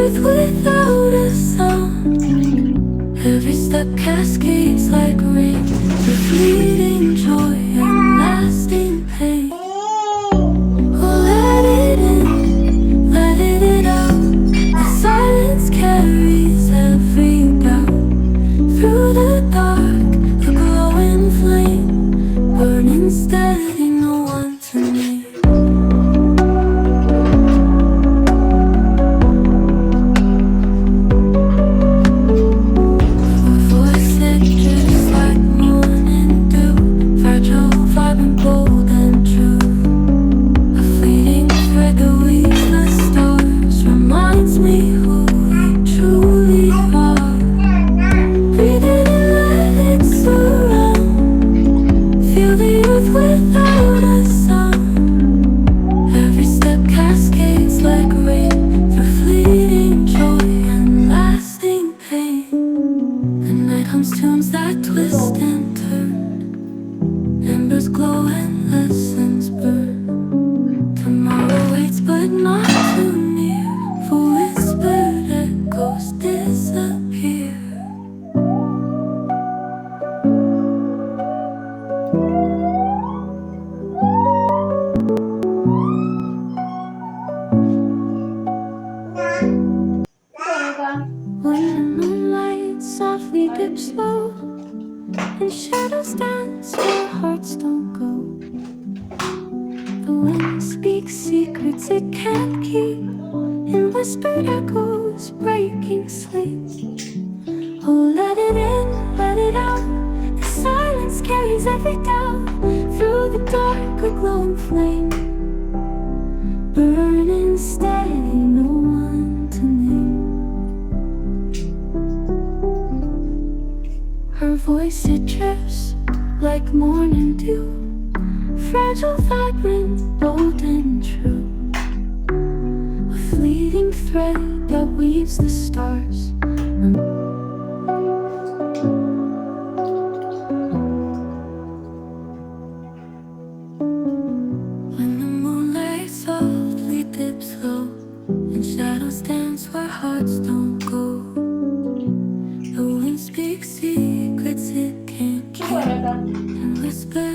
earth without a sound. Every step cascades like rain, the fleeting joy and lasting pain. Oh, let it in, let it out. The silence carries every doubt. Through the dark, a glowing flame, burning steady, no one to name. Without a sound, every step cascades like rain, through fleeting joy and lasting pain. The night hums tunes that twist and turn, embers glow and lessons burn. Tomorrow waits but not too near, for whispered echoes disappear. When the moonlight softly dips low and shadows dance where hearts don't go, the wind speaks secrets it can't keep in whispered echoes breaking sleep. Oh, let it in, let it out. The silence carries every doubt. Through the dark, a glowing flame, burning steady, no one to name. Her voice, it drifts like morning dew, fragile, vibrant, bold and true, a fleeting thread that weaves the stars. When the moonlight softly dips low and shadows dance where hearts don't go, the wind speaks secrets it can't keep and whispers